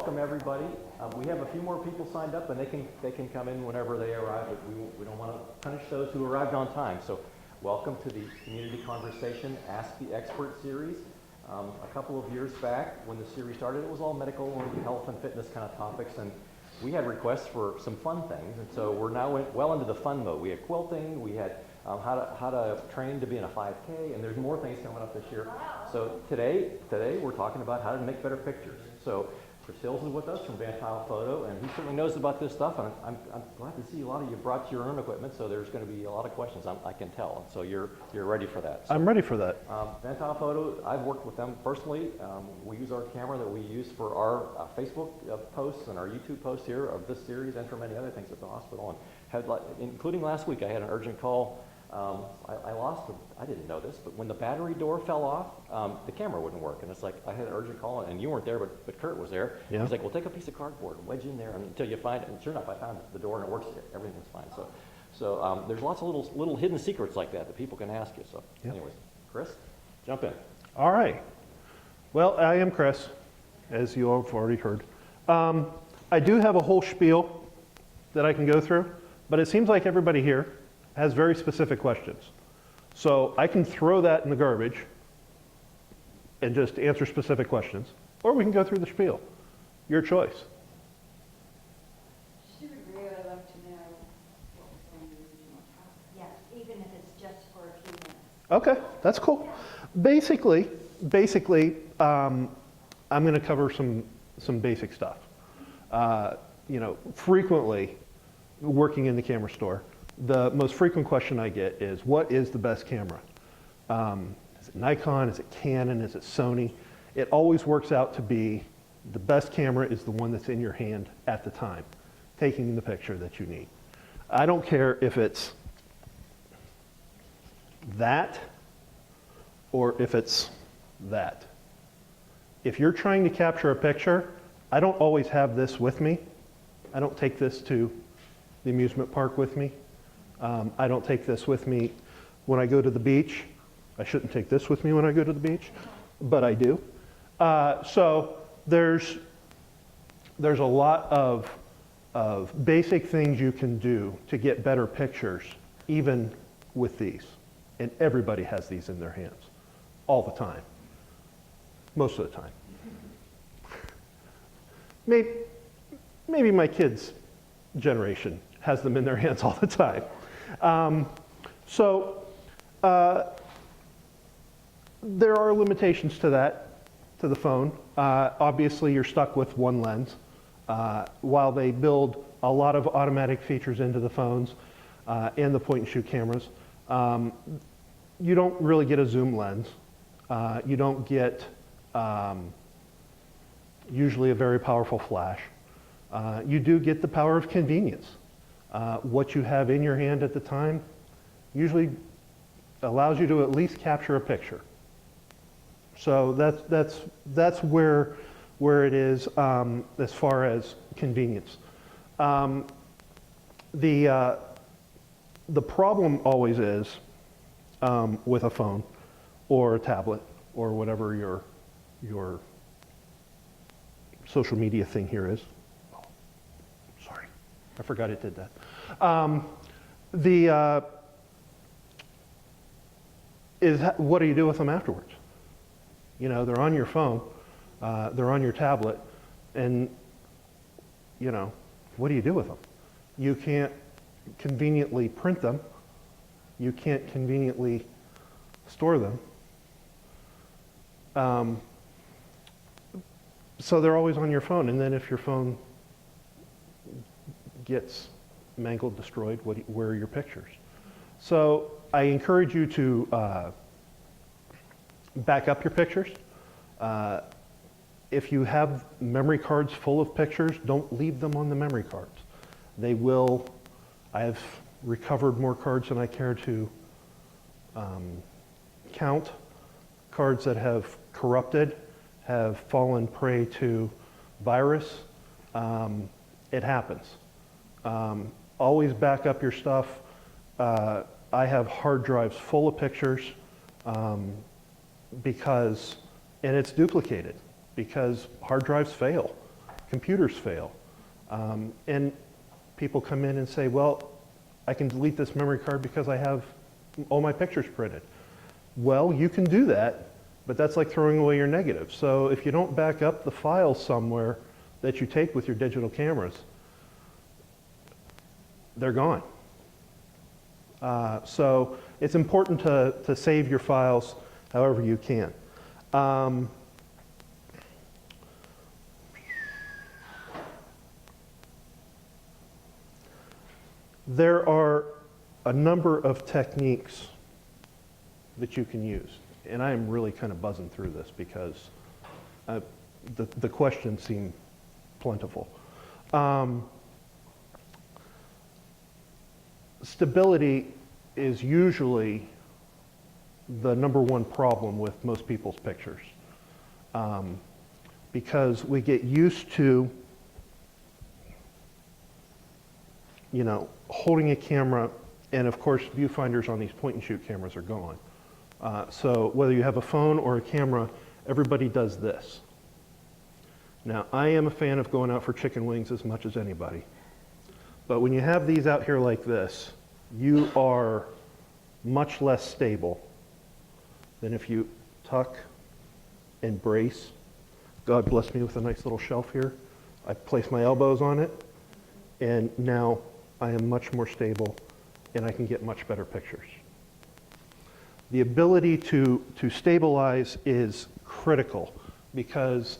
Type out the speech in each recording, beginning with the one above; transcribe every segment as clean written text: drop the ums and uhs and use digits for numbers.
welcome everybody. We have a few more people signed up, and they can come in whenever they arrive, but we don't want to punish those who arrived on time. So welcome to the Community Conversation Ask the Expert series. A couple of years back, when the series started, it was all medical and health and fitness kind of topics, and we had requests for some fun things, and so we're now well into the fun mode. We had quilting, we had how to train to be in a 5K, and there's more things coming up this year. Wow. So today we're talking about how to make better pictures. So Chris Hills is with us from VanTuil Photo, and he certainly knows about this stuff, and I'm glad to see a lot of you brought your own equipment, so there's going to be a lot of questions, I can tell, and so you're ready for that. So, I'm ready for that. VanTuil Photo, I've worked with them personally. We use our camera that we use for our Facebook posts and our YouTube posts here of this series and for many other things at the hospital, and had, including last week, I had an urgent call. I didn't know this, but when the battery door fell off, the camera wouldn't work. And it's like, I had an urgent call, and you weren't there, but Kurt was there. Yeah. He's like, well, take a piece of cardboard, wedge in there until you find it. And sure enough, I found the door, and it works. Everything's fine. So there's lots of little hidden secrets like that people can ask you. So anyways, Chris, jump in. All right. Well, I am Chris, as you all have already heard. I do have a whole spiel that I can go through, but it seems like everybody here has very specific questions. So I can throw that in the garbage and just answer specific questions, or we can go through the spiel. Your choice. She would really love to know what was on the original topic. Yes, even if it's just for a few minutes. Okay, that's cool. Basically, I'm going to cover some basic stuff. Frequently, working in the camera store, the most frequent question I get is, what is the best camera? Is it Nikon? Is it Canon? Is it Sony? It always works out to be the best camera is the one that's in your hand at the time, taking the picture that you need. I don't care if it's that or if it's that. If you're trying to capture a picture, I don't always have this with me. I don't take this to the amusement park with me. I don't take this with me when I go to the beach. I shouldn't take this with me when I go to the beach, but I do. So there's a lot of basic things you can do to get better pictures, even with these. And everybody has these in their hands all the time, most of the time. Maybe my kids' generation has them in their hands all the time. There are limitations to that, to the phone. Obviously, you're stuck with one lens. While they build a lot of automatic features into the phones and the point-and-shoot cameras, you don't really get a zoom lens. You don't get usually a very powerful flash. You do get the power of convenience. What you have in your hand at the time usually allows you to at least capture a picture. So that's where it is as far as convenience. The problem always is with a phone or a tablet or whatever your social media thing here is. Oh, sorry, I forgot it did that. What do you do with them afterwards? You know, they're on your phone, they're on your tablet, and what do you do with them? You can't conveniently print them. You can't conveniently store them. So they're always on your phone, and then if your phone gets mangled, destroyed, where are your pictures? So I encourage you to back up your pictures. If you have memory cards full of pictures, don't leave them on the memory cards. They will, I have recovered more cards than I care to count. Cards that have corrupted, have fallen prey to virus. It happens. Always back up your stuff. I have hard drives full of pictures because, and it's duplicated because hard drives fail. computers fail. And people come in and say, well, I can delete this memory card because I have all my pictures printed. Well, you can do that, but that's like throwing away your negatives. So if you don't back up the files somewhere that you take with your digital cameras, they're gone. So it's important to save your files however you can. There are a number of techniques that you can use. And I am really kind of buzzing through this because the questions seem plentiful. Stability is usually the #1 problem with most people's pictures. Because we get used to, you know, holding a camera, and of course viewfinders on these point and shoot cameras are gone. So whether you have a phone or a camera, everybody does this. Now, I am a fan of going out for chicken wings as much as anybody. But when you have these out here like this, you are much less stable than if you tuck and brace. God bless me with a nice little shelf here. I place my elbows on it, and now I am much more stable, and I can get much better pictures. The ability to stabilize is critical because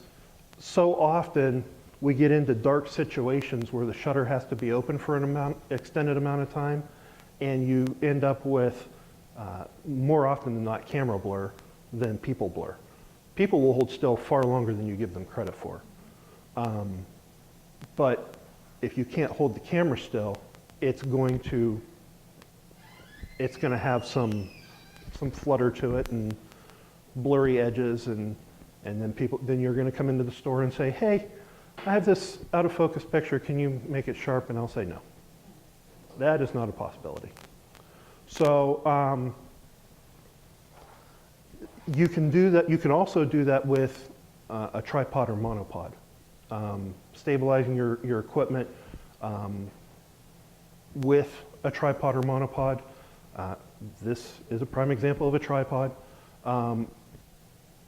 so often we get into dark situations where the shutter has to be open for an extended amount of time, and you end up with, more often than not, camera blur than people blur. People will hold still far longer than you give them credit for. But if you can't hold the camera still, it's going to have some flutter to it and blurry edges, and then you're going to come into the store and say, hey, I have this out of focus picture, can you make it sharp? And I'll say no. That is not a possibility. So you can do that. You can also do that with a tripod or monopod. Stabilizing your equipment with a tripod or monopod. This is a prime example of a tripod.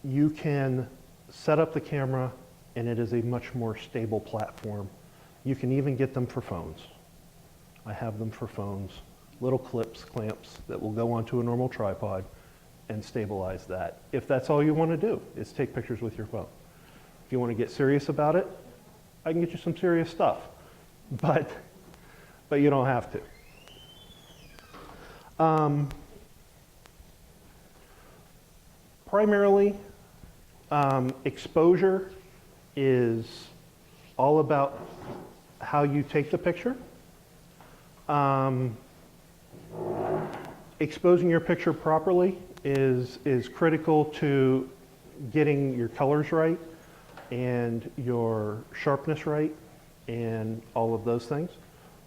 You can set up the camera, and it is a much more stable platform. You can even get them for phones. I have them for phones, little clips, clamps that will go onto a normal tripod and stabilize that. If that's all you want to do, is take pictures with your phone. If you want to get serious about it, I can get you some serious stuff, but you don't have to. Primarily, exposure is all about how you take the picture. Exposing your picture properly is critical to getting your colors right and your sharpness right and all of those things.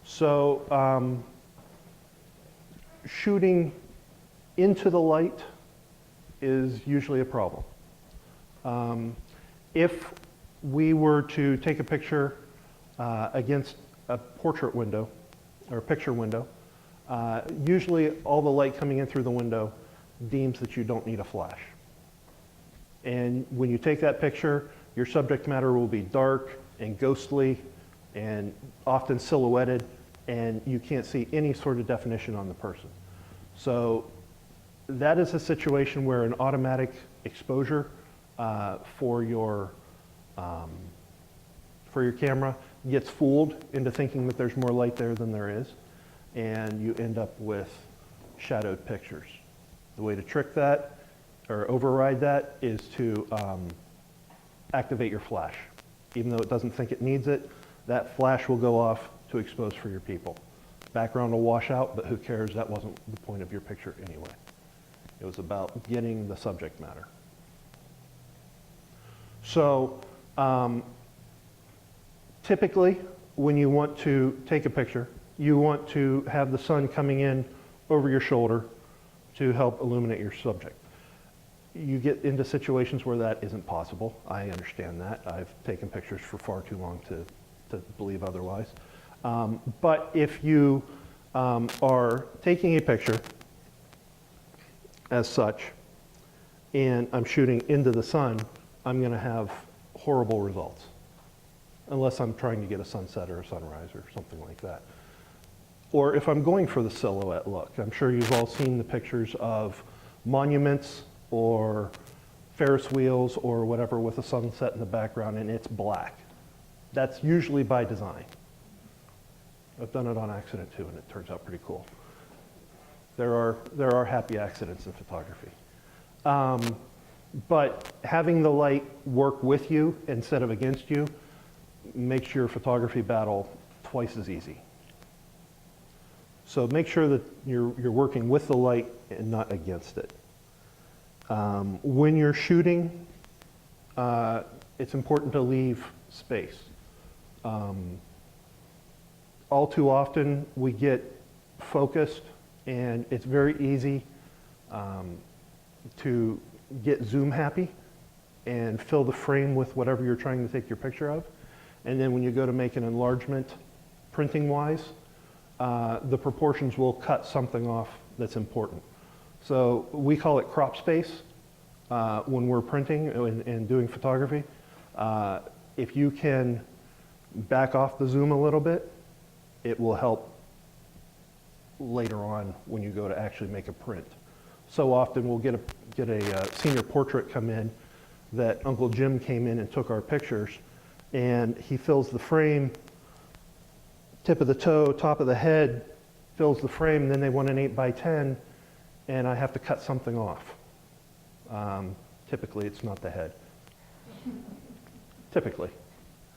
So shooting into the light is usually a problem. If we were to take a picture against a portrait window or a picture window, usually all the light coming in through the window deems that you don't need a flash. And when you take that picture, your subject matter will be dark and ghostly and often silhouetted, and you can't see any sort of definition on the person. So that is a situation where an automatic exposure for your camera gets fooled into thinking that there's more light there than there is, and you end up with shadowed pictures. The way to trick that or override that is to activate your flash. Even though it doesn't think it needs it, that flash will go off to expose for your people. Background will wash out, but who cares? That wasn't the point of your picture anyway. It was about getting the subject matter. So typically, when you want to take a picture, you want to have the sun coming in over your shoulder to help illuminate your subject. you get into situations where that isn't possible. I understand that. I've taken pictures for far too long to believe otherwise. But if you are taking a picture as such, and I'm shooting into the sun, I'm going to have horrible results, unless I'm trying to get a sunset or a sunrise or something like that. Or if I'm going for the silhouette look. I'm sure you've all seen the pictures of monuments or Ferris wheels or whatever with a sunset in the background and it's black. That's usually by design. I've done it on accident too, and it turns out pretty cool. There are happy accidents in photography. But having the light work with you instead of against you makes your photography battle twice as easy. So make sure that you're working with the light and not against it. When you're shooting, it's important to leave space. All too often we get focused and it's very easy to get zoom happy and fill the frame with whatever you're trying to take your picture of. And then when you go to make an enlargement printing wise, the proportions will cut something off that's important. So we call it crop space when we're printing and doing photography. If you can back off the zoom a little bit, it will help later on when you go to actually make a print. So often we'll get a senior portrait come in that Uncle Jim came in and took our pictures, and he fills the frame, tip of the toe, top of the head, fills the frame, and then they want an 8x10, and I have to cut something off. Typically, it's not the head. Typically.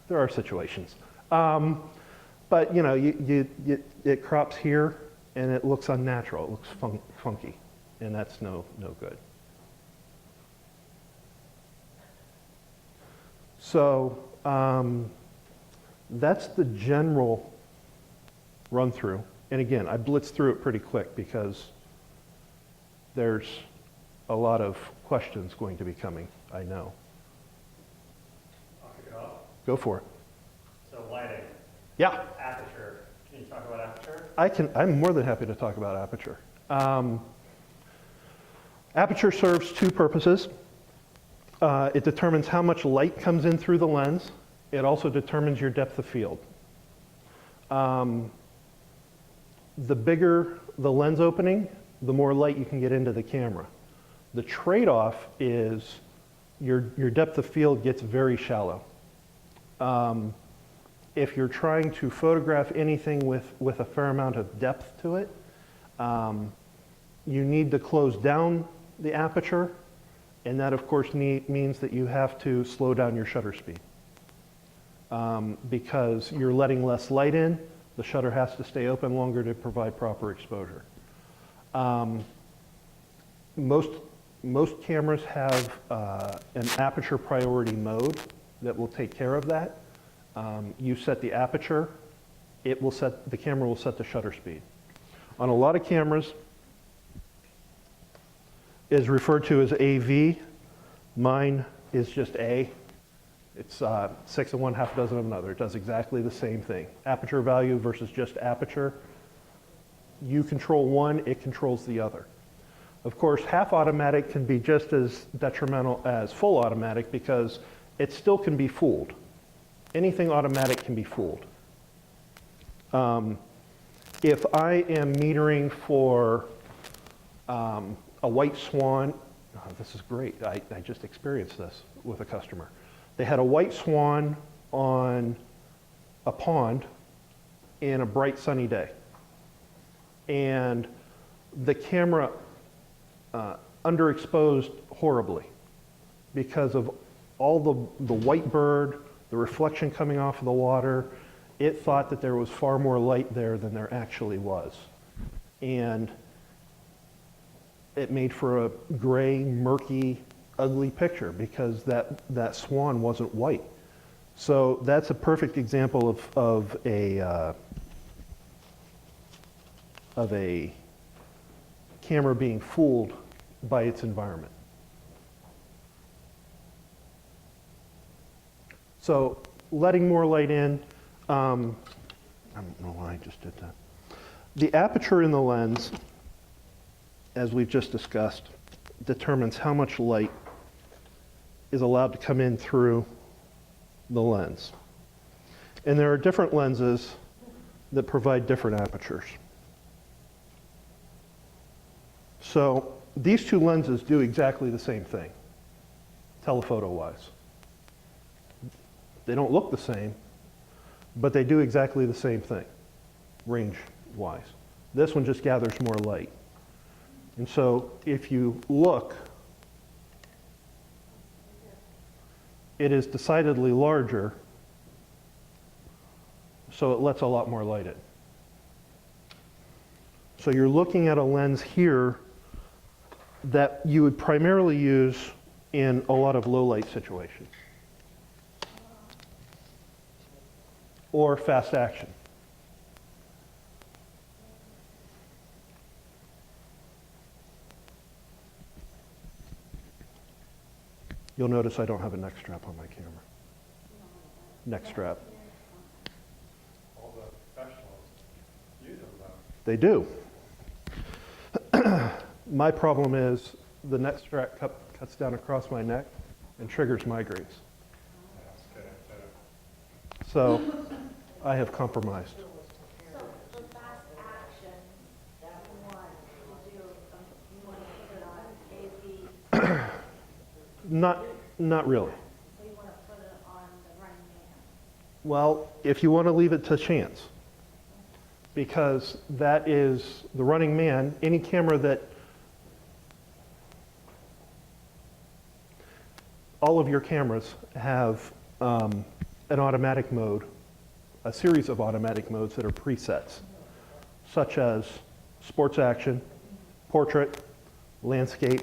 There are situations. But, you know, it crops here, and it looks unnatural. It looks funky, and that's no good. So that's the general run through. And again, I blitzed through it pretty quick because there's a lot of questions going to be coming, I know. I'll kick it off. Go for it. So lighting. Yeah. Aperture. Can you talk about aperture? I'm more than happy to talk about aperture. Aperture serves two purposes. It determines how much light comes in through the lens. It also determines your depth of field. The bigger the lens opening, the more light you can get into the camera. The trade-off is your depth of field gets very shallow. If you're trying to photograph anything with a fair amount of depth to it, you need to close down the aperture, and that of course means that you have to slow down your shutter speed. Because you're letting less light in, the shutter has to stay open longer to provide proper exposure. Most cameras have an aperture priority mode that will take care of that. You set the aperture, the camera will set the shutter speed. On a lot of cameras, is referred to as AV. Mine is just A. It's 6 of one, half a dozen of another. It does exactly the same thing. Aperture value versus just aperture. You control one, it controls the other. Of course, half automatic can be just as detrimental as full automatic because it still can be fooled. Anything automatic can be fooled. If I am metering for a white swan, this is great. I just experienced this with a customer. They had a white swan on a pond in a bright sunny day. And the camera underexposed horribly because of all the white bird, the reflection coming off of the water. It thought that there was far more light there than there actually was. And it made for a gray, murky, ugly picture because that swan wasn't white. So that's a perfect example of a camera being fooled by its environment. So letting more light in, I don't know why I just did that. The aperture in the lens, as we've just discussed, determines how much light is allowed to come in through the lens. And there are different lenses that provide different apertures. So these two lenses do exactly the same thing, telephoto-wise. They don't look the same, but they do exactly the same thing, range-wise. This one just gathers more light. And so if you look, it is decidedly larger, so it lets a lot more light in. So you're looking at a lens here that you would primarily use in a lot of low light situations or fast action. You'll notice I don't have a neck strap on my camera. Neck strap. All the professionals use them though. They do. My problem is the neck strap cuts down across my neck and triggers migraines. That's good. So I have compromised. So for fast action, you want to do, you want to put it on AV, Not really. so you want to put it on the running man. Well, if you want to leave it to chance, because that is the running man, any camera that, all of your cameras have an automatic mode, a series of automatic modes that are presets, such as sports action, portrait, landscape,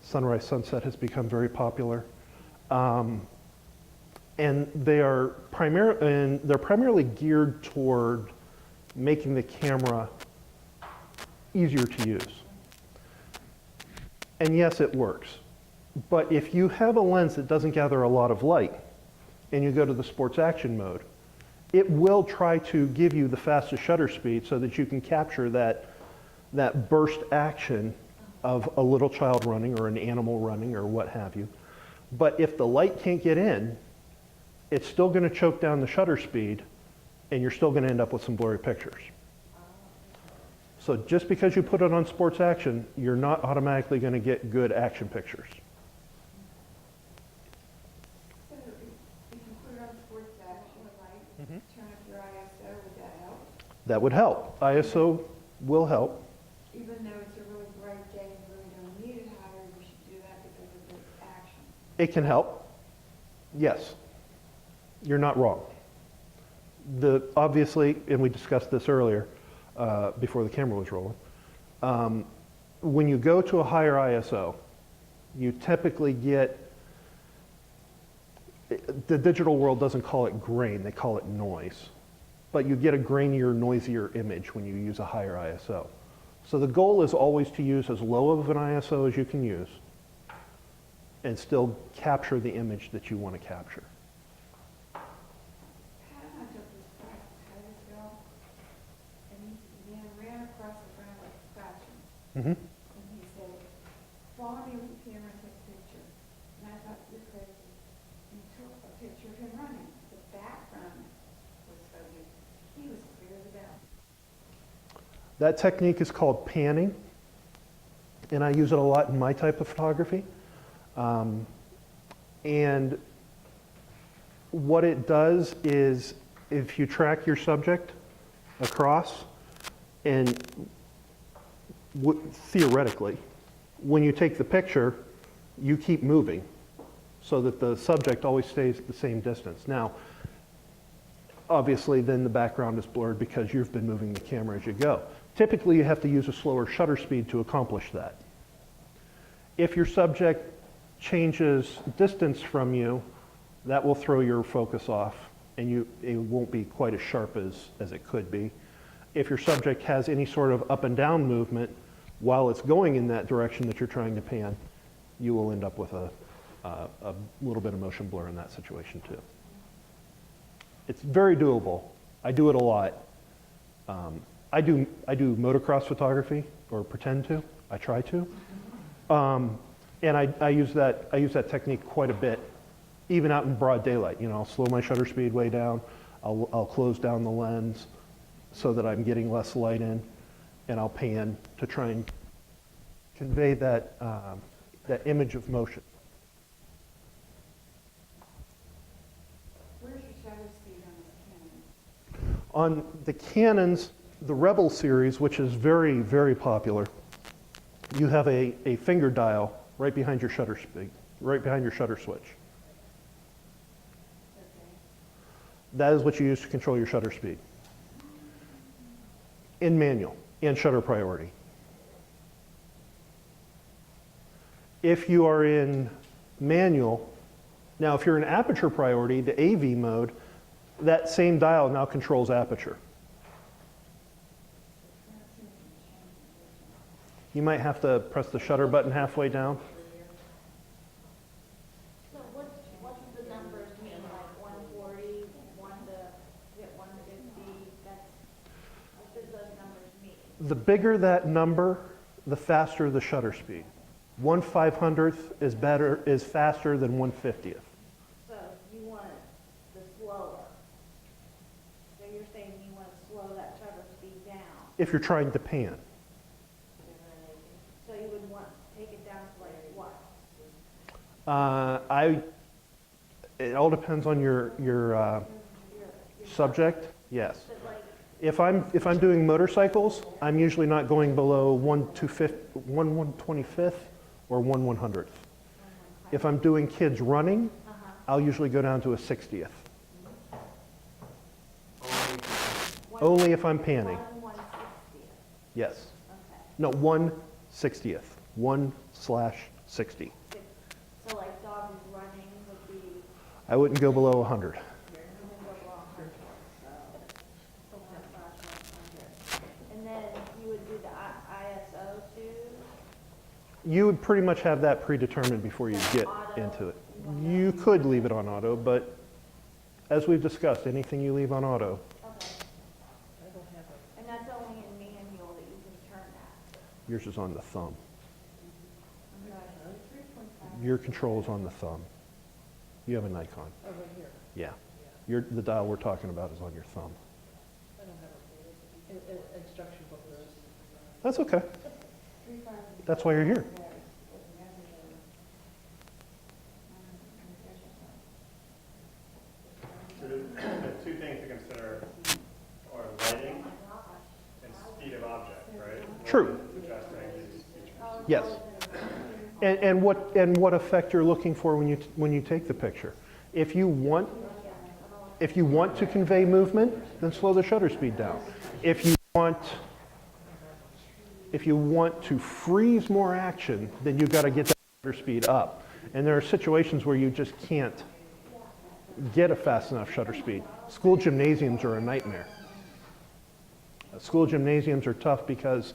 sunrise, sunset has become very popular. And they're primarily geared toward making the camera easier to use. And yes, it works. But if you have a lens that doesn't gather a lot of light and you go to the sports action mode, it will try to give you the fastest shutter speed so that you can capture that burst action of a little child running or an animal running or what have you. But if the light can't get in, it's still going to choke down the shutter speed and you're still going to end up with some blurry pictures. So just because you put it on sports action, you're not automatically going to get good action pictures. So if you put it on sports action, like turn up your ISO, would that help? That would help. ISO will help. Even though it's a really bright day and really don't need it higher, you should do that because of the action. It can help. Yes. You're not wrong. Obviously, and we discussed this earlier before the camera was rolling, when you go to a higher ISO, you typically get, the digital world doesn't call it grain, they call it noise. But you get a grainier, noisier image when you use a higher ISO. So the goal is always to use as low of an ISO as you can use and still capture the image that you want to capture. Pat and I took this class at Titusville, and he ran across the ground with scratching. Mm-hmm. And he said, follow me with the camera and take a picture. And I thought, you're crazy. And he took a picture of him running. The background was so good. He was clear as a bell. That technique is called panning, and I use it a lot in my type of photography. And what it does is if you track your subject across, and theoretically, when you take the picture, you keep moving so that the subject always stays at the same distance. Now, obviously, then the background is blurred because you've been moving the camera as you go. Typically, you have to use a slower shutter speed to accomplish that. If your subject changes distance from you, that will throw your focus off, and it won't be quite as sharp as it could be. If your subject has any sort of up and down movement while it's going in that direction that you're trying to pan, you will end up with a little bit of motion blur in that situation too. It's very doable. I do it a lot. I do motocross photography, or pretend to. I try to, and I use that technique quite a bit, even out in broad daylight. You know, I'll slow my shutter speed way down. I'll close down the lens so that I'm getting less light in, and I'll pan to try and convey that that image of motion. Where's your shutter speed on this Canon? On the Canons, the Rebel series, which is very, very popular, you have a finger dial right behind your shutter speed, right behind your shutter switch. Okay. That is what you use to control your shutter speed. In manual and shutter priority. If you are in manual, now if you're in aperture priority, the AV mode, that same dial now controls aperture. You might have to press the shutter button halfway down. So what's the numbers mean, like 140, 1 to, get 150, that's, what does those numbers mean? The bigger that number, the faster the shutter speed. 1/500th is faster than 1/50th. So you want the slower. So you're saying you want to slow that shutter speed down. If you're trying to pan. So you would want to take it down to like what? It all depends on your subject. Yes. But like, If I'm doing motorcycles, I'm usually not going below 1/125th or 1/100th. If I'm doing kids running, I'll usually go down to a 60th. Only if I'm panning. 1/160th. Yes. Okay. No, 1/60th. 1/60. So like dog running would be, I wouldn't go below 100. and then you would do the ISO too? You would pretty much have that predetermined before you get into it. You could leave it on auto, but as we've discussed, anything you leave on auto, Okay. And that's only in manual that you can turn that? yours is on the thumb. Okay. Your control is on the thumb. You have a Nikon. Over here, Yeah. The dial we're talking about is on your thumb. I don't have a instruction book there. That's okay. That's why you're here. So the two things to consider are lighting and speed of object, right? True. Adjusting these features. Yes. And what effect you're looking for when you take the picture. If you want to convey movement, then slow the shutter speed down. If you want to freeze more action, then you've got to get that shutter speed up. And there are situations where you just can't get a fast enough shutter speed. School gymnasiums are a nightmare. School gymnasiums are tough because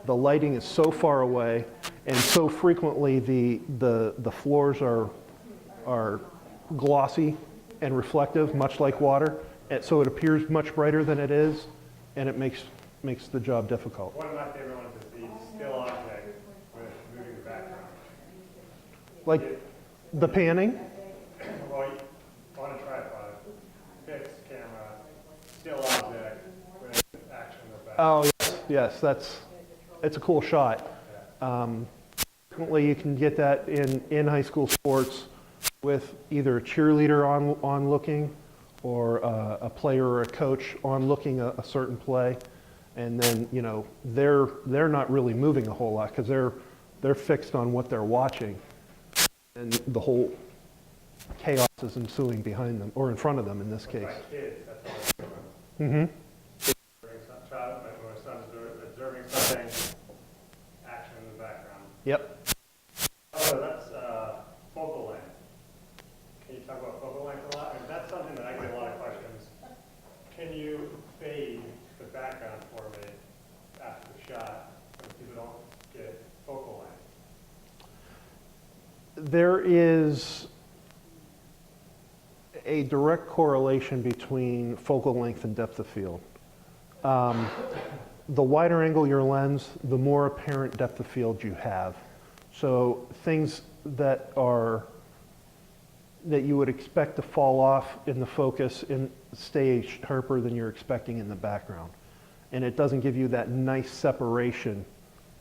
the lighting is so far away, and so frequently the floors are glossy and reflective, much like water, and so it appears much brighter than it is, and it makes the job difficult. One of my favorite ones is the still object with moving the background. Like the panning. Well, on a tripod, fixed camera, still object with action in the back. Oh yes, it's a cool shot. Frequently you can get that in high school sports with either a cheerleader on looking, or a player or a coach on looking a certain play, and then they're not really moving a whole lot because they're fixed on what they're watching, and the whole chaos is ensuing behind them or in front of them in this case. My kids, that's all I'm doing. Mm-hmm. My son's observing something, action in the background. Yep. Oh, that's focal length. Can you talk about focal length a lot? I mean, that's something that I get a lot of questions. Can you fade the background for me after the shot so people don't get focal There is a direct correlation between focal length and depth of field. The wider angle your lens, the more apparent depth of field you have. So things that you would expect to fall off in the focus and stay sharper than you're expecting in the background. And it doesn't give you that nice separation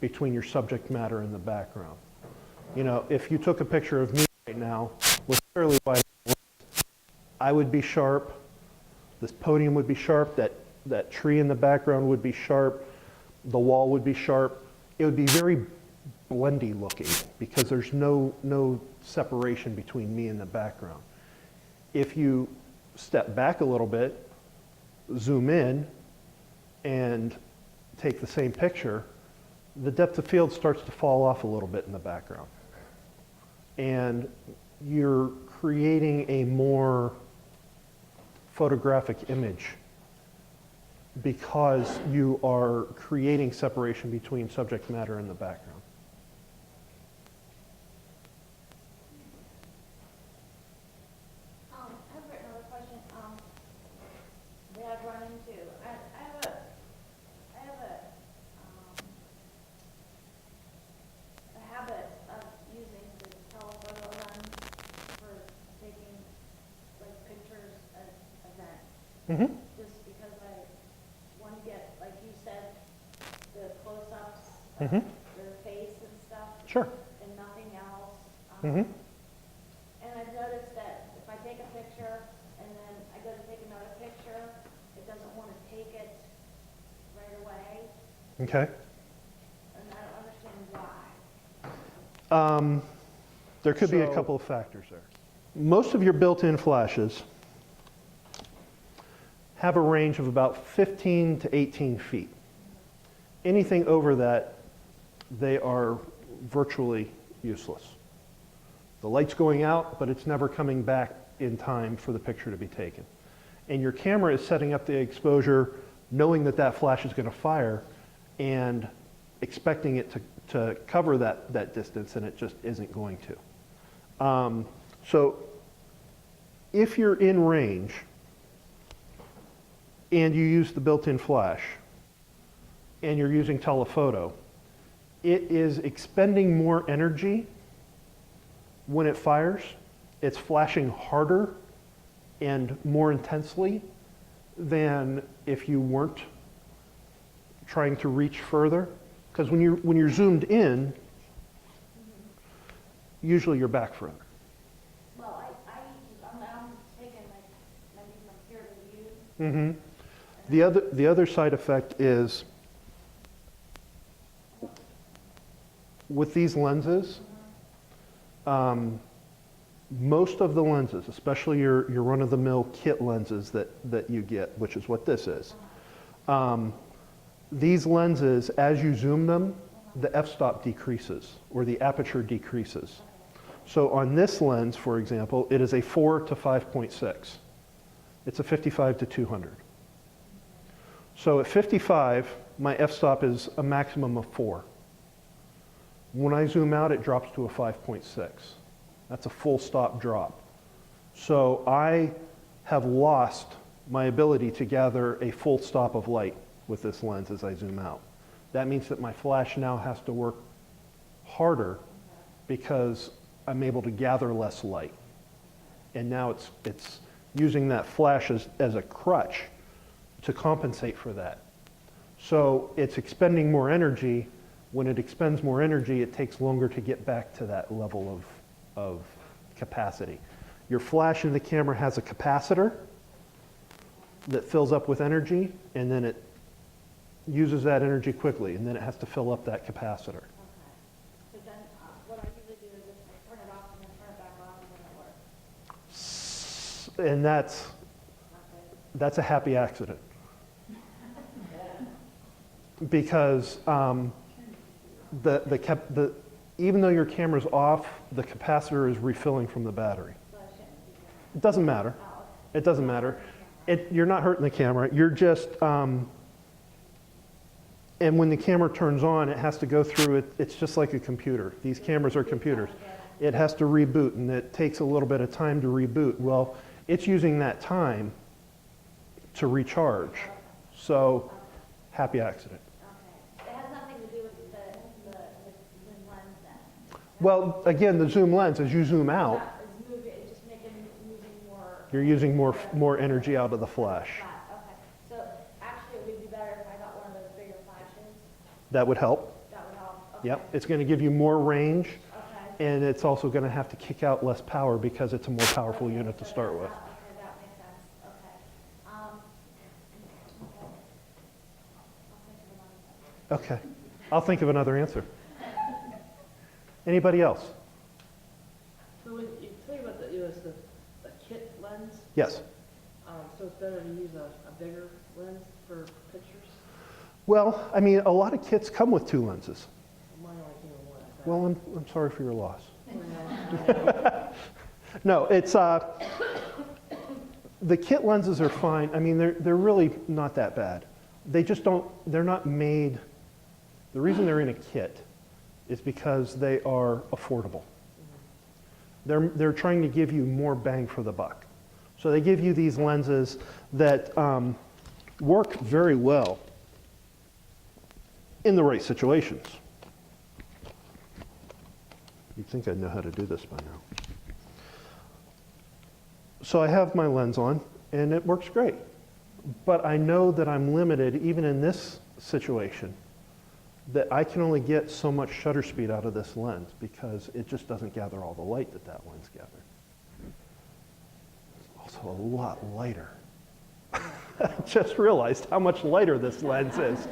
between your subject matter and the background. You know, if you took a picture of me right now with fairly wide, I would be sharp, this podium would be sharp, that tree in the background would be sharp, the wall would be sharp. It would be very blendy looking because there's no separation between me and the background. If you step back a little bit, zoom in, and take the same picture, the depth of field starts to fall off a little bit in the background. And you're creating a more photographic image because you are creating separation between subject matter and the background. I have another question, that I've run into. I have a habit of using the telephoto lens for taking, like, pictures at events. Mm-hmm. Just because I want to get, like you said, the close-ups Mm-hmm. of their face and stuff, Sure. and nothing else. Mm-hmm. And I've noticed that if I take a picture and then I go to take another picture, it doesn't want to take it right away, Okay. and I don't understand why. There could be a So- couple of factors there. Most of your built-in flashes have a range of about 15 to 18 feet. Anything over that, they are virtually useless. The light's going out, but it's never coming back in time for the picture to be taken. And your camera is setting up the exposure knowing that that flash is going to fire and expecting it to cover that distance, and it just isn't going to. So if you're in range and you use the built-in flash and you're using telephoto, it is expending more energy when it fires. It's flashing harder and more intensely than if you weren't trying to reach further. Because when you're zoomed in, usually you're back further. Well, I'm taking, like, maybe from here to you. Mm-hmm. The other side effect is with these lenses, most of the lenses, especially your run-of-the-mill kit lenses that you get, which is what this is, these lenses, as you zoom them, the f-stop decreases, or the aperture decreases. So on this lens, for example, it is a 4 to 5.6. It's a 55 to 200. So at 55, my f-stop is a maximum of 4. When I zoom out, it drops to a 5.6. That's a full stop drop. So I have lost my ability to gather a full stop of light with this lens as I zoom out. That means that my flash now has to work harder because I'm able to gather less light. And now it's using that flash as a crutch to compensate for that. So it's expending more energy. When it expends more energy, it takes longer to get back to that level of capacity. Your flash in the camera has a capacitor that fills up with energy, and then it uses that energy quickly, and then it has to fill up that capacitor. Okay. So then, what I usually do is just turn it off and then turn it back on and then it works. And that's Okay. a happy accident. Because even though your camera's off, the capacitor is refilling from the battery. So I shouldn't be doing It doesn't matter. that. Oh, It doesn't matter. You're not hurting the camera. You're just, and when the camera turns on, it has to go through it. It's just like a computer. These cameras are computers. it has to reboot, and it takes a little bit of time to reboot. Well, it's using that time to recharge. So, happy accident. Okay. It has nothing to do with the zoom lens then? Well, again, the zoom lens, as you zoom out, It's moving, it's just using more. you're using more energy out of the flash. Flat, okay. So actually, it would be better if I got one of those bigger flashes. That would help. That would help. Okay. Yep, it's going to give you more range, Okay. and it's also going to have to kick out less power because it's a more powerful Okay, unit to so start that- with. Okay, that makes sense. Okay. Okay. Okay, I'll think of another answer. Anybody else? So when you tell me about the kit lens, Yes. so it's better to use a bigger lens for pictures? Well, I mean, a lot of kits come with 2 lenses. Mine only came in one. I Well, I'm sorry for your loss. thought. No, it's, the kit lenses are fine. I mean, they're really not that bad. They just don't, they're not made, the reason they're in a kit is because they are affordable. They're trying to give you more bang for the buck. So they give you these lenses that work very well in the right situations. You'd think I'd know how to do this by now. So I have my lens on, and it works great. But I know that I'm limited, even in this situation, that I can only get so much shutter speed out of this lens because it just doesn't gather all the light that that lens gathers. It's also a lot lighter. I just realized how much lighter this lens is.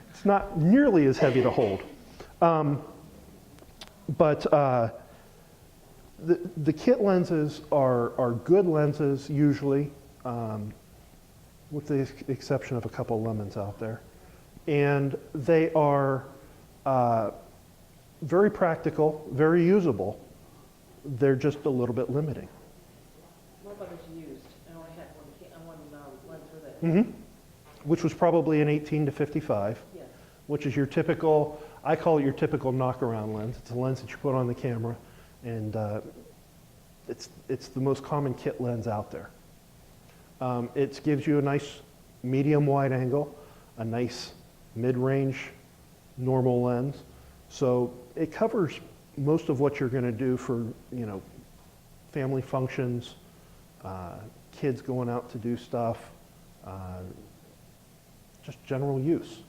It's not nearly as heavy to hold. The kit lenses are good lenses usually, with the exception of a couple lemons out there. And they are very practical, very usable. They're just a little bit limiting. What about this used? I only had one lens with it. Which was probably an 18 to 55, Yes. which is your typical, I call it your typical knockaround lens. It's a lens that you put on the camera, and it's the most common kit lens out there. It gives you a nice medium wide angle, a nice mid-range normal lens. So it covers most of what you're going to do for, family functions, kids going out to do stuff, just general use.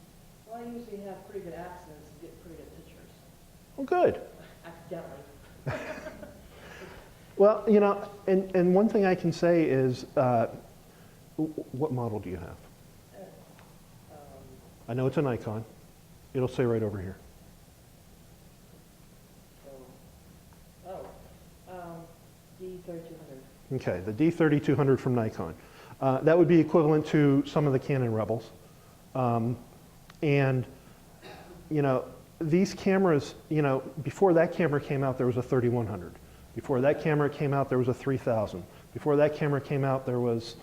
Well, I usually have pretty good accidents and get pretty good pictures. Well, good. Accidentally. Well, and one thing I can say is, what model do you have? I know it's a Nikon. It'll say right over here. D3200. Okay, the D3200 from Nikon. That would be equivalent to some of the Canon Rebels. And, these cameras, before that camera came out, there was a 3100. Before that camera came out, there was a 3000. Before that camera came out, there was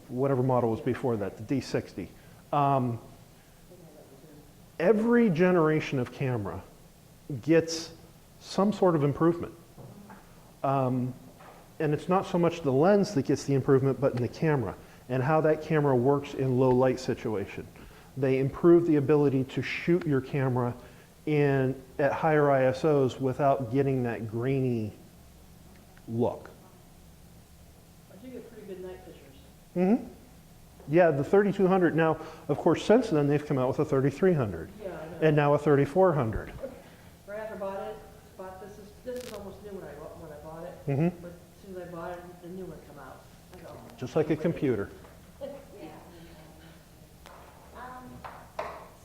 whatever model was before that, the D60. Every generation of camera gets some sort of improvement. And it's not so much the lens that gets the improvement, but in the camera and how that camera works in low light situation. They improve the ability to shoot your camera at higher ISOs without getting that grainy look. I do get pretty good night pictures. Mm-hmm. Yeah, the 3200. Now, of course, since then they've come out with a 3300, Yeah, I know. and now a 3400. Right after I bought this is almost new when I bought it. Mm-hmm. But as soon as I bought it, the new one come out. I go, Just like a computer. Yeah.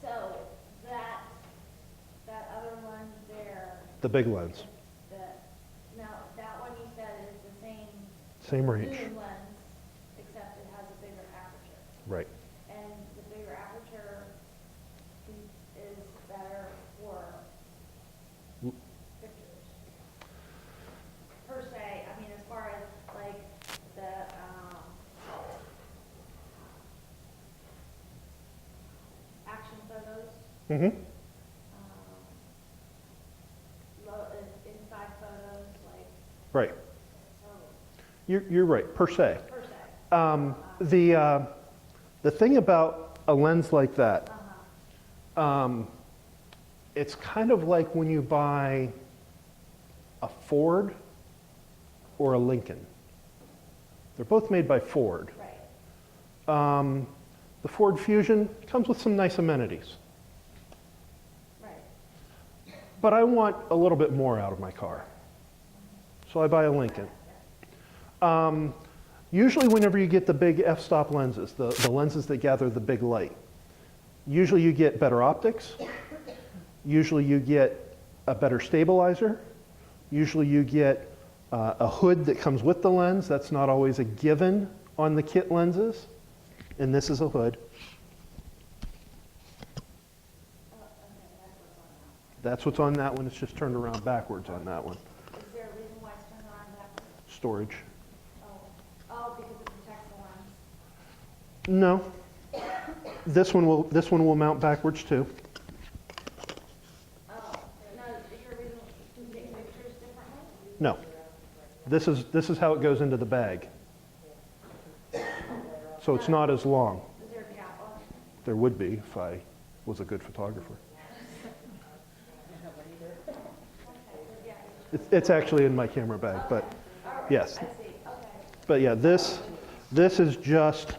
So that other one there, The big lens, now that one you said is the same same range. zoom lens, except it has a bigger aperture. Right. And the bigger aperture is better for pictures. Per se, I mean, as far as like the, action photos, Mm-hmm. low, inside Right. So, You're right, per se. per se. The thing about a lens like that, Uh-huh. it's kind of like when you buy a Ford or a Lincoln. They're both made by Ford. Right, The Ford Fusion comes with some nice amenities, right. but I want a little bit more out of my car. So I buy a Lincoln. Usually whenever you get the big f-stop lenses, the lenses that gather the big light, usually you get better optics, usually you get a better stabilizer, usually you get a hood that comes with the lens. That's not always a given on the kit lenses, and this is a hood. Oh, okay, that's what's on That's what's on that one. It's just turned around backwards on that one. that. Is there a reason why it's turned around that way? Storage. Oh, because it protects the lens? No. This one will mount backwards too. Oh, no, is there a reason to take pictures differently? No. This is how it goes into the bag. So it's not as long. Is there a cap on it? There would be if I was a good photographer. Okay, yeah. It's actually in my camera bag, but All right, yes. I see, okay. But yeah, this is just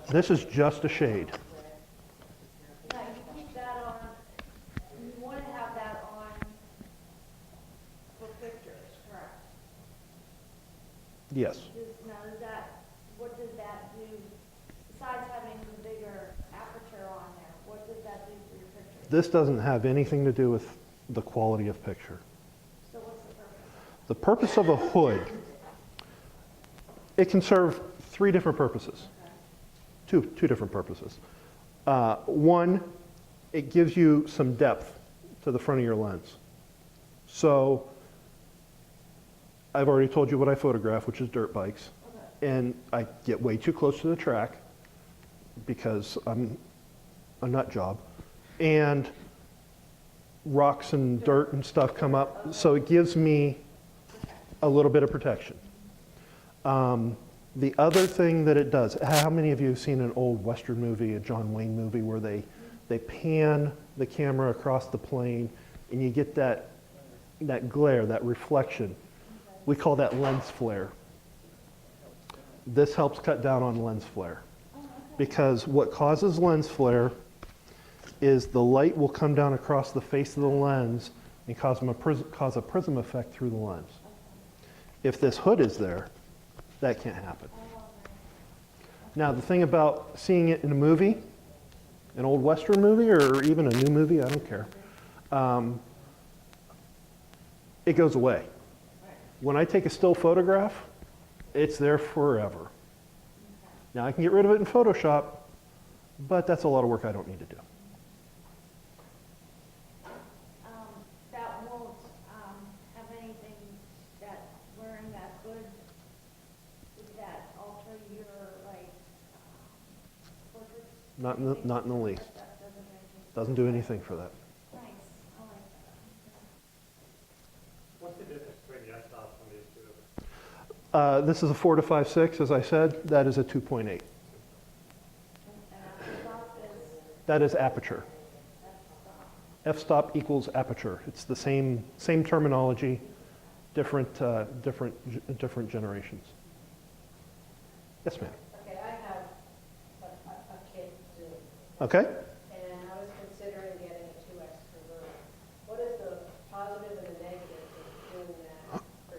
a shade. Now, you keep that on, you want to have that on for pictures, correct? Yes. Now, what does that do, besides having the bigger aperture on there, what does that do for your pictures? This doesn't have anything to do with the quality of picture. So what's the purpose? The purpose of a hood, it can serve three different purposes. Two different purposes. One, it gives you some depth to the front of your lens. So I've already told you what I photograph, which is dirt bikes. And I get way too close to the track because I'm a nut job. And rocks and dirt and stuff come up. So it gives me a little bit of protection. The other thing that it does, how many of you have seen an old Western movie, a John Wayne movie, where they pan the camera across the plane and you get that glare, that reflection? We call that lens flare. This helps cut down on lens flare. Because what causes lens flare is the light will come down across the face of the lens and cause a prism effect through the lens. If this hood is there, that can't happen. Now, the thing about seeing it in a movie, an old Western movie or even a new movie, I don't care, it goes away. When I take a still photograph, it's there forever. Now, I can get rid of it in Photoshop, but that's a lot of work I don't need to do. That won't have anything that wearing that hood, would that alter your, like, portraits? Not in the least. That doesn't do anything. Doesn't do anything for that. Nice, I like that. What's the difference between the f-stops on these two? This is a 4 to 5.6, as I said. That is a 2.8. And f-stop is, That is aperture. f-stop. F-stop equals aperture. It's the same terminology, different generations. Yes, ma'am. Okay, I have a kid zoom, Okay. and I was considering getting a 2x converter. What is the positive and the negative of doing that? Or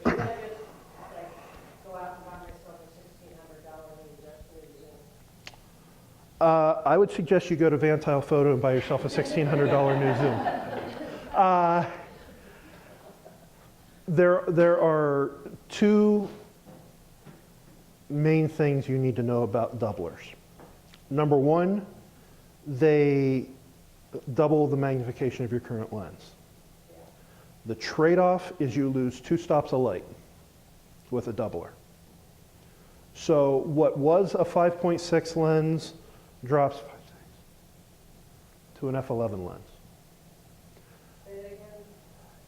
should I just, like, go out and buy myself a $1,600 new zoom? I would suggest you go to VanTuil Photo and buy yourself a $1,600 new zoom. There are two main things you need to know about doublers. Number one, they double the magnification of your current lens. The trade-off is you lose 2 stops of light with a doubler. So what was a 5.6 lens drops to an f11 lens. Say it again?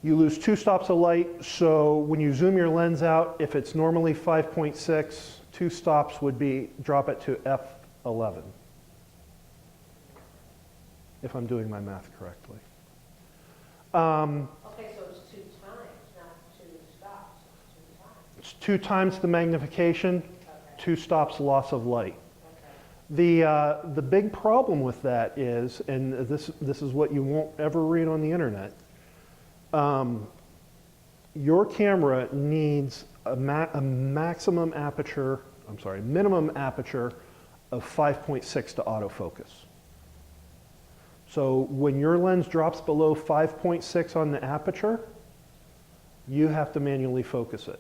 You lose 2 stops of light, so when you zoom your lens out, if it's normally 5.6, 2 stops would be drop it to f11, if I'm doing my math correctly. Okay, so it's 2 times, not 2 stops, it's 2 times. It's 2 times the magnification, Okay, 2 stops loss of light. okay. The big problem with that is, and this is what you won't ever read on the internet, your camera needs a minimum aperture of 5.6 to autofocus. So when your lens drops below 5.6 on the aperture, you have to manually focus it.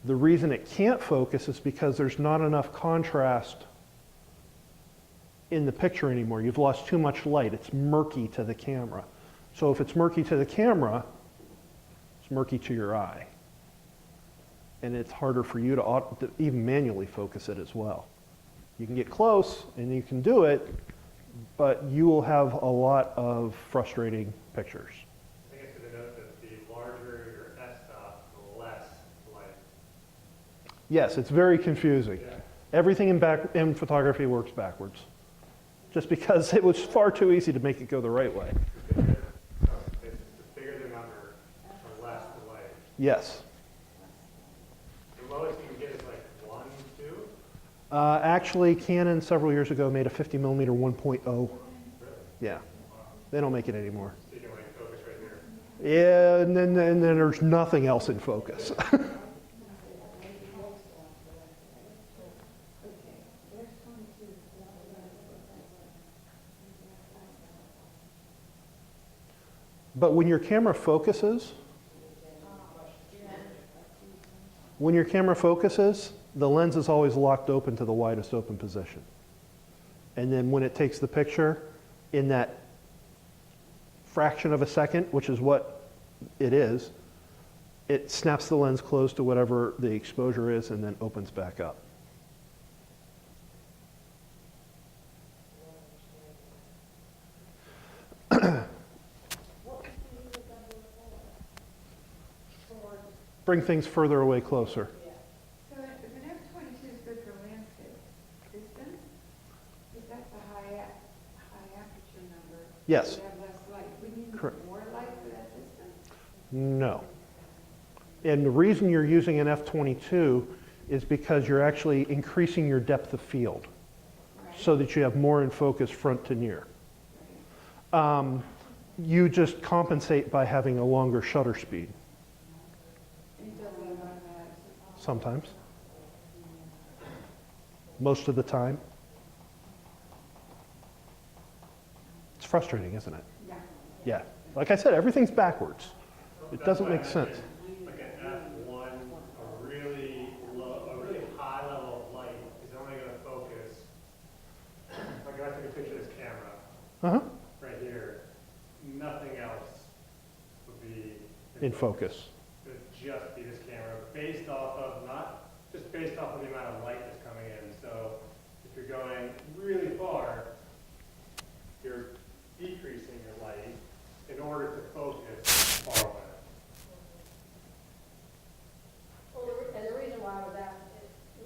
The reason it can't focus is because there's not enough contrast in the picture anymore. You've lost too much light. It's murky to the camera. So if it's murky to the camera, it's murky to your eye. And it's harder for you to even manually focus it as well. You can get close and you can do it, but you will have a lot of frustrating pictures. I think it's good to note that the larger your f-stop, the less light. Yes, it's very confusing. Yeah. Everything in photography works backwards, just because it was far too easy to make it go the right way. The bigger the number, the less the light. Yes. The lowest you can get is like 1, 2? Actually, Canon several years ago made a 50mm 1.0. Really? Yeah, they don't make it anymore. So you can like focus right here. Yeah, and then there's nothing else in focus. But when your camera focuses, the lens is always locked open to the widest open position. And then when it takes the picture, in that fraction of a second, which is what it is, it snaps the lens closed to whatever the exposure is and then opens back up. Bring things further away closer. So if an F-22 is good for landscape distance, is that the high aperture number? Yes. You have less light. We need Correct. more light for that distance? No. And the reason you're using an F-22 is because you're actually increasing your depth of field so that you have more in focus front to near. You just compensate by having a longer shutter speed. And it does that automatically? Sometimes. Most of the time. It's frustrating, isn't it? Yeah. Yeah. Like I said, everything's backwards. It That's doesn't why I make sense. mentioned, like an F1, a really high level of light is only going to focus. Like if I took a picture of this camera Uh-huh. right here, nothing else would be In focus. It would just be this camera, based off of not just based off of the amount of light that's coming in. So if you're going really far, you're decreasing your light in order to focus far away. Well, and the reason why I was asking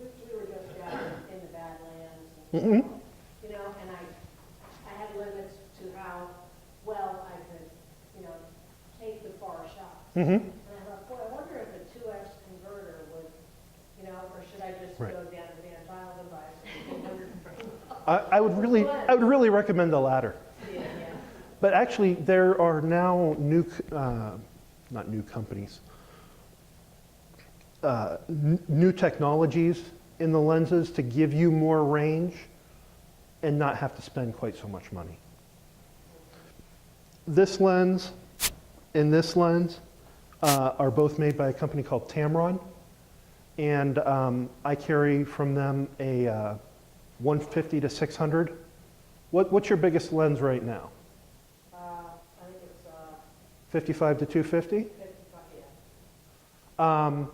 is, we were just down in the Badlands, Mm-hmm. you know, and I had limits to how well I could, you know, take the far shots. Mm-hmm. And I thought, boy, I wonder if a 2x converter would, you know, or should I just Right. go down to VanTuil and buy some 100? I would really recommend the latter. Yeah, yeah. But actually, there are now not new companies, new technologies in the lenses to give you more range and not have to spend quite so much money. This lens and this lens are both made by a company called Tamron, and I carry from them a 150 to 600. What's your biggest lens right now? I think it's 55 to 250? 55, yeah.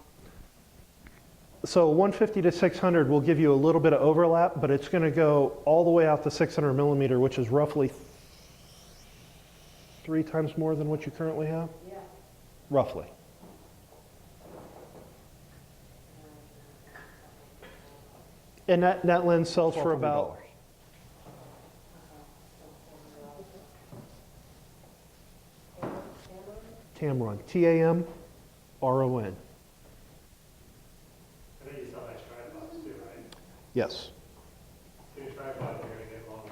So 150 to 600 will give you a little bit of overlap, but it's going to go all the way out to 600 millimeter, which is roughly 3 times more than what you currently have, Yeah. roughly. And that lens sells for about, Tamron, Tamron. I think you sell nice tripods too, right? Yes. Two tripods, you're gonna get long.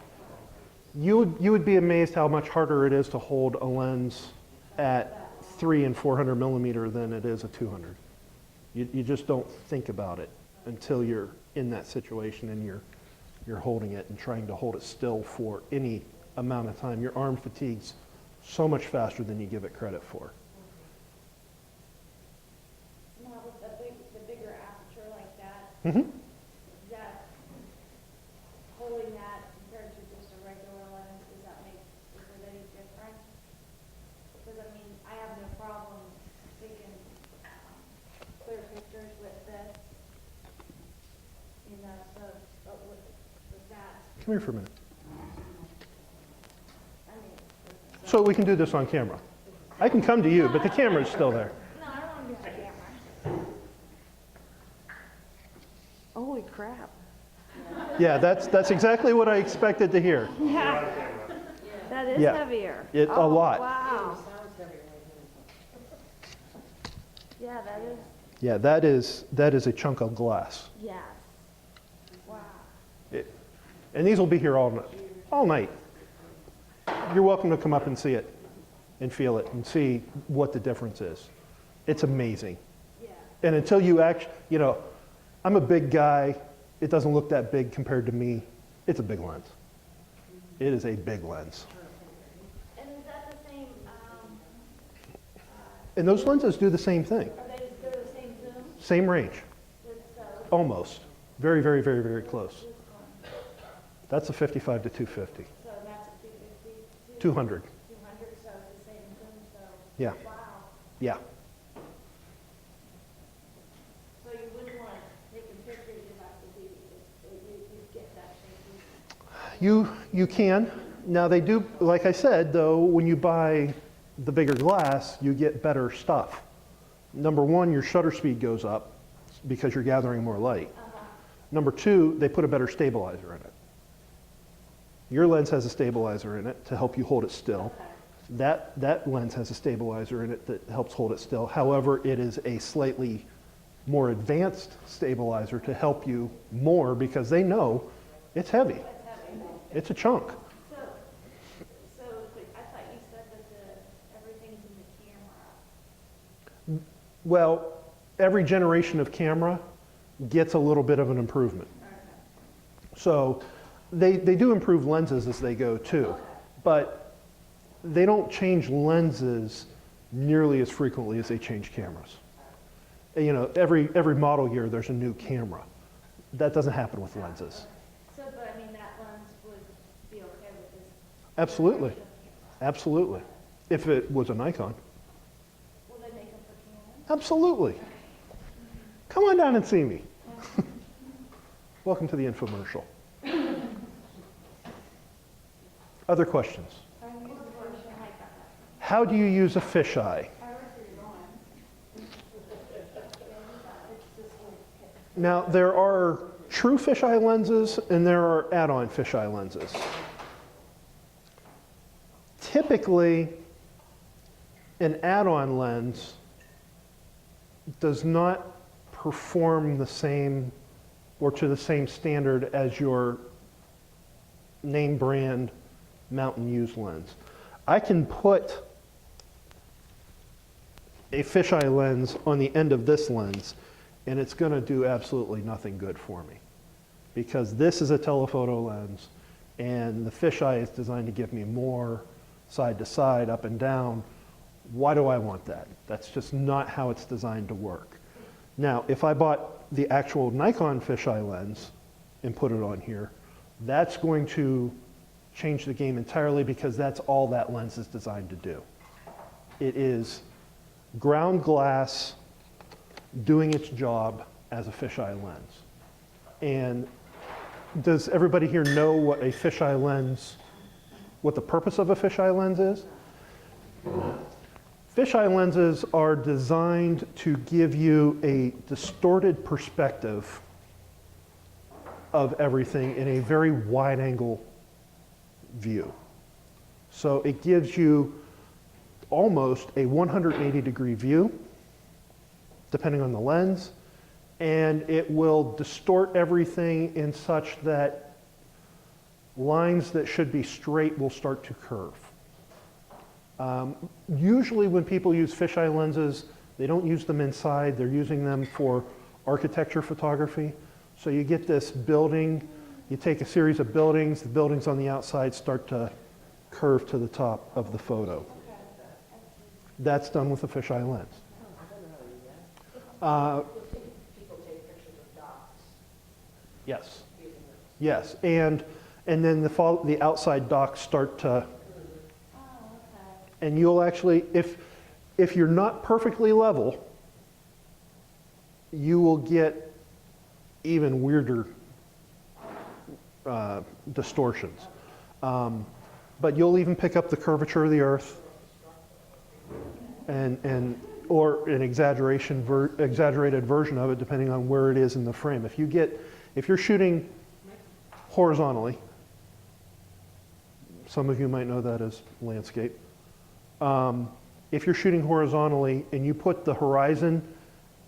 You would be amazed how much harder it is to hold a lens at 3 and 400 millimeter than it is a 200. You just don't think about it until you're in that situation and you're holding it and trying to hold it still for any amount of time. Your arm fatigues so much faster than you give it credit for. Now with the bigger aperture like that, Mm-hmm. that, holding that compared to just a regular lens, is it any different? Because I mean, I have no problem taking clear pictures with this, you know, so, but with that, Come here for a minute. I mean, So we can do this on camera. I can come to you, but the camera's still there. no, I don't want to be on camera. Holy crap. Yeah, that's exactly what I expected to hear. Yeah, that is Yeah. heavier. A lot. Wow, Sounds heavier when yeah, that is, Yeah, that is a chunk of glass. yes, wow. And these will be here all night. You're welcome to come up and see it and feel it and see what the difference is. It's amazing. Yeah. And until you actually, I'm a big guy. It doesn't look that big compared to me. It's a big lens. It is a big lens. And is that the same, And those lenses do the same thing. they're the same zoom? Same range, It's, almost. Very, very, very, very close. this one, That's a 55 to 250. so that's a 250, 200, 200, so it's the same zoom, so. yeah, Wow, yeah. so you wouldn't want to take a picture, you have to be, you get that shape. You can. Now they do, like I said, though, when you buy the bigger glass, you get better stuff. Number one, your shutter speed goes up because you're gathering more light. Number two, they put a better stabilizer in it. Your lens has a stabilizer in it to help you hold it still. That lens has a stabilizer in it that helps hold it still. However, it is a slightly more advanced stabilizer to help you more because they know it's heavy. It's a chunk. So I thought you said that everything's in the camera. Well, every generation of camera gets a little bit of an improvement. So they do improve lenses as they go too, but they don't change lenses nearly as frequently as they change cameras. Every model year there's a new camera. That doesn't happen with lenses. So, but I mean, that lens would be okay with this? Absolutely, absolutely. If it was a Nikon, Will they make them for Canon? absolutely. Come on down and see me. Welcome to the infomercial. Other questions? How do you use a fisheye? Now, there are true fisheye lenses and there are add-on fisheye lenses. Typically, an add-on lens does not perform the same or to the same standard as your name brand Mountain Use lens. I can put a fisheye lens on the end of this lens and it's going to do absolutely nothing good for me because this is a telephoto lens and the fisheye is designed to give me more side to side, up and down. Why do I want that? That's just not how it's designed to work. Now, if I bought the actual Nikon fisheye lens and put it on here, that's going to change the game entirely because that's all that lens is designed to do. It is ground glass doing its job as a fisheye lens. And does everybody here know what a fisheye lens, what the purpose of a fisheye lens is? Fisheye lenses are designed to give you a distorted perspective of everything in a very wide angle view. So it gives you almost a 180-degree view, depending on the lens, and it will distort everything in such that lines that should be straight will start to curve. Usually when people use fisheye lenses, they don't use them inside, they're using them for architecture photography. So you get this building, you take a series of buildings, the buildings on the outside start to curve to the top of the photo. That's done with a fisheye lens. People take pictures of docks Yes, using those. yes, and then the outside docks start to, Oh, okay. and you'll actually, if you're not perfectly level, you will get even weirder distortions. But you'll even pick up the curvature of the earth or an exaggerated version of it depending on where it is in the frame. If you're shooting horizontally, some of you might know that as landscape. If you're shooting horizontally and you put the horizon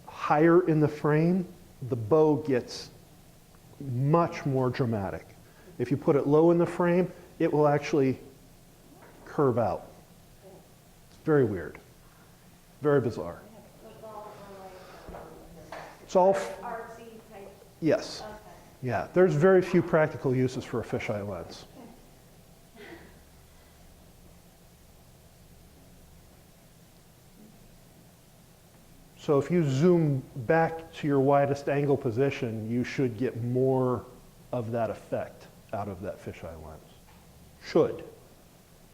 higher in the frame, the bow gets much more dramatic. If you put it low in the frame, it will actually curve out. It's very weird, very bizarre. It's all, Artsy type, yes, okay. yeah. There's very few practical uses for a fisheye lens. So if you zoom back to your widest angle position, you should get more of that effect out of that fisheye lens. Should.